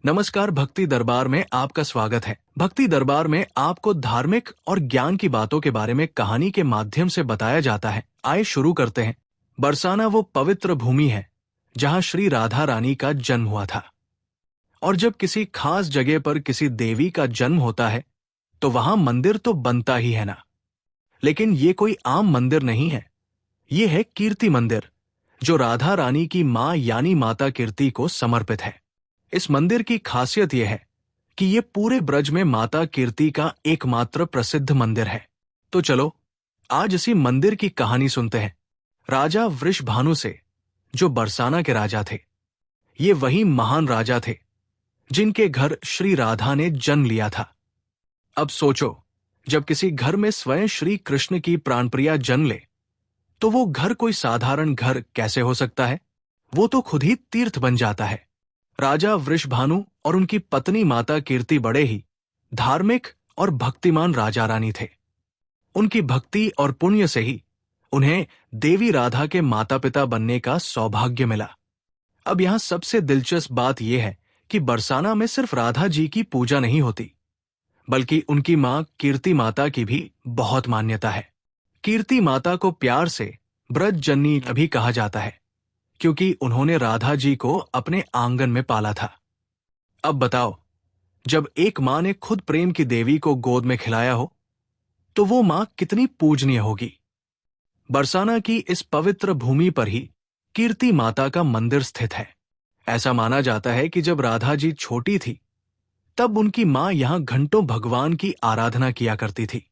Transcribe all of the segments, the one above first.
नमस्कार, भक्ति दरबार में आपका स्वागत है। भक्ति दरबार में आपको धार्मिक और ज्ञान की बातों के बारे में कहानी के माध्यम से बताया जाता है। आइए शुरू करते हैं। बरसाना वो पवित्र भूमि है जहां श्री राधा रानी का जन्म हुआ था। और जब किसी खास जगह पर किसी देवी का जन्म होता है तो वहां मंदिर तो बनता ही है ना। लेकिन ये कोई आम मंदिर नहीं है। ये है कीर्ति मंदिर, जो राधा रानी की मां यानी माता कीर्ति को समर्पित है। इस मंदिर की खासियत यह है कि ये पूरे ब्रज में माता कीर्ति का एकमात्र प्रसिद्ध मंदिर है। तो चलो आज इसी मंदिर की कहानी सुनते हैं, राजा वृषभानु से, जो बरसाना के राजा थे। ये वही महान राजा थे जिनके घर श्री राधा ने जन्म लिया था। अब सोचो, जब किसी घर में स्वयं श्री कृष्ण की प्राणप्रिया जन्म ले तो वो घर कोई साधारण घर कैसे हो सकता है। वो तो खुद ही तीर्थ बन जाता है। राजा वृषभानु और उनकी पत्नी माता कीर्ति बड़े ही धार्मिक और भक्तिमान राजा रानी थे। उनकी भक्ति और पुण्य से ही उन्हें देवी राधा के माता पिता बनने का सौभाग्य मिला। अब यहां सबसे दिलचस्प बात यह है कि बरसाना में सिर्फ राधा जी की पूजा नहीं होती, बल्कि उनकी मां कीर्ति माता की भी बहुत मान्यता है। कीर्ति माता को प्यार से ब्रज जननी भी कहा जाता है, क्योंकि उन्होंने राधा जी को अपने आंगन में पाला था। अब बताओ, जब एक मां ने खुद प्रेम की देवी को गोद में खिलाया हो तो वो मां कितनी पूजनीय होगी। बरसाना की इस पवित्र भूमि पर ही कीर्ति माता का मंदिर स्थित है। ऐसा माना जाता है कि जब राधा जी छोटी थी तब उनकी मां यहां घंटों भगवान की आराधना किया करती थी।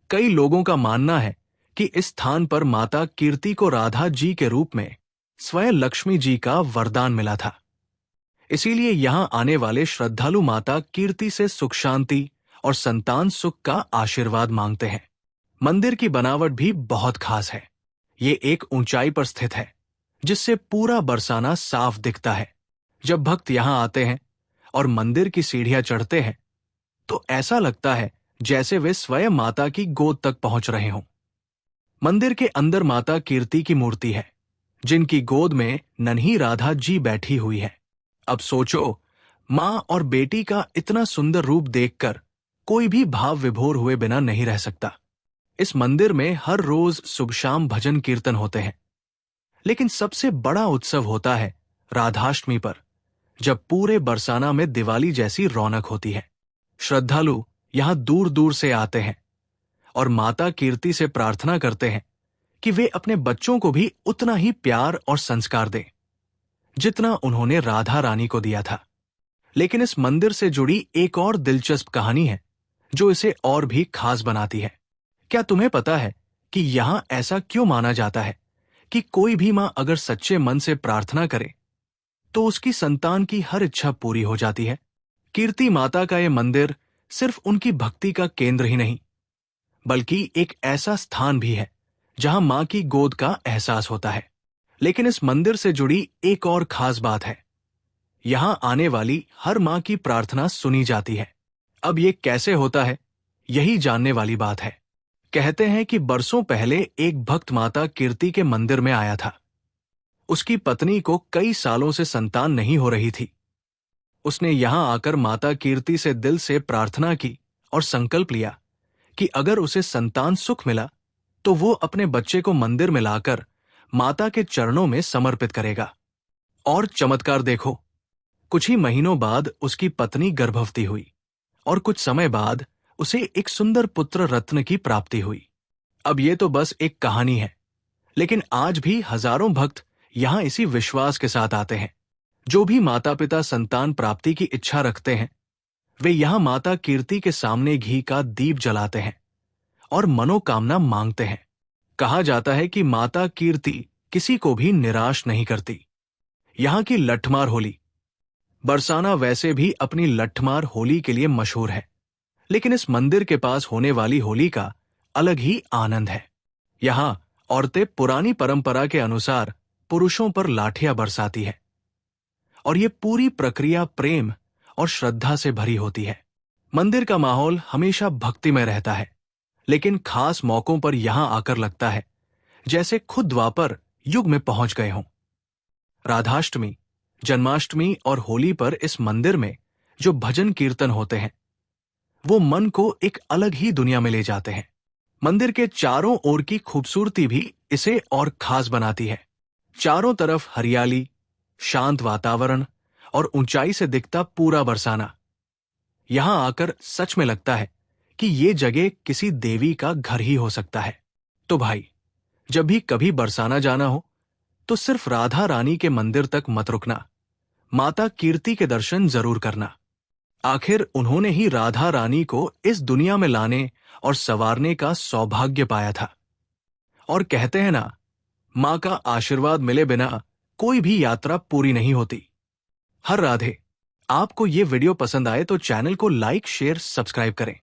कई लोगों का मानना है कि इस स्थान पर माता कीर्ति को राधा जी के रूप में स्वयं लक्ष्मी जी का वरदान मिला था। इसीलिए यहां आने वाले श्रद्धालु माता कीर्ति से सुख शांति और संतान सुख का आशीर्वाद मांगते हैं। मंदिर की बनावट भी बहुत खास है। ये एक ऊंचाई पर स्थित है, जिससे पूरा बरसाना साफ दिखता है। जब भक्त यहां आते हैं और मंदिर की सीढ़ियां चढ़ते हैं तो ऐसा लगता है जैसे वे स्वयं माता की गोद तक पहुंच रहे हों। मंदिर के अंदर माता कीर्ति की मूर्ति है, जिनकी गोद में नन्ही राधा जी बैठी हुई है। अब सोचो, मां और बेटी का इतना सुंदर रूप देखकर कोई भी भाव विभोर हुए बिना नहीं रह सकता। इस मंदिर में हर रोज सुबह शाम भजन कीर्तन होते हैं। लेकिन सबसे बड़ा उत्सव होता है राधाष्टमी पर, जब पूरे बरसाना में दिवाली जैसी रौनक होती है। श्रद्धालु यहां दूर दूर से आते हैं और माता कीर्ति से प्रार्थना करते हैं कि वे अपने बच्चों को भी उतना ही प्यार और संस्कार दें जितना उन्होंने राधा रानी को दिया था। लेकिन इस मंदिर से जुड़ी एक और दिलचस्प कहानी है जो इसे और भी खास बनाती है। क्या तुम्हें पता है कि यहां ऐसा क्यों माना जाता है कि कोई भी मां अगर सच्चे मन से प्रार्थना करे तो उसकी संतान की हर इच्छा पूरी हो जाती है। कीर्ति माता का यह मंदिर सिर्फ उनकी भक्ति का केंद्र ही नहीं, बल्कि एक ऐसा स्थान भी है जहां मां की गोद का एहसास होता है। लेकिन इस मंदिर से जुड़ी एक और खास बात है, यहां आने वाली हर मां की प्रार्थना सुनी जाती है। अब ये कैसे होता है, यही जानने वाली बात है। कहते हैं कि बरसों पहले एक भक्त माता कीर्ति के मंदिर में आया था। उसकी पत्नी को कई सालों से संतान नहीं हो रही थी। उसने यहां आकर माता कीर्ति से दिल से प्रार्थना की और संकल्प लिया कि अगर उसे संतान सुख मिला तो वो अपने बच्चे को मंदिर में लाकर माता के चरणों में समर्पित करेगा। और चमत्कार देखो, कुछ ही महीनों बाद उसकी पत्नी गर्भवती हुई और कुछ समय बाद उसे एक सुंदर पुत्र रत्न की प्राप्ति हुई। अब ये तो बस एक कहानी है, लेकिन आज भी हजारों भक्त यहां इसी विश्वास के साथ आते हैं। जो भी माता पिता संतान प्राप्ति की इच्छा रखते हैं, वे यहां माता कीर्ति के सामने घी का दीप जलाते हैं और मनोकामना मांगते हैं। कहा जाता है कि माता कीर्ति किसी को भी निराश नहीं करती। यहां की लठमार होली, बरसाना वैसे भी अपनी लठमार होली के लिए मशहूर है, लेकिन इस मंदिर के पास होने वाली होली का अलग ही आनंद है। यहां औरतें पुरानी परंपरा के अनुसार पुरुषों पर लाठियां बरसाती है और ये पूरी प्रक्रिया प्रेम और श्रद्धा से भरी होती है। मंदिर का माहौल हमेशा भक्तिमय रहता है, लेकिन खास मौकों पर यहां आकर लगता है जैसे खुद द्वापर युग में पहुंच गए हों। राधाष्टमी, जन्माष्टमी और होली पर इस मंदिर में जो भजन कीर्तन होते हैं वो मन को एक अलग ही दुनिया में ले जाते हैं। मंदिर के चारों ओर की खूबसूरती भी इसे और खास बनाती है। चारों तरफ हरियाली, शांत वातावरण और ऊंचाई से दिखता पूरा बरसाना। यहां आकर सच में लगता है कि ये जगह किसी देवी का घर ही हो सकता है। तो भाई, जब भी कभी बरसाना जाना हो तो सिर्फ राधा रानी के मंदिर तक मत रुकना, माता कीर्ति के दर्शन जरूर करना। आखिर उन्होंने ही राधा रानी को इस दुनिया में लाने और संवारने का सौभाग्य पाया था। और कहते हैं ना, मां का आशीर्वाद मिले बिना कोई भी यात्रा पूरी नहीं होती। हर राधे। आपको ये वीडियो पसंद आए तो चैनल को लाइक, शेयर, सब्सक्राइब करें।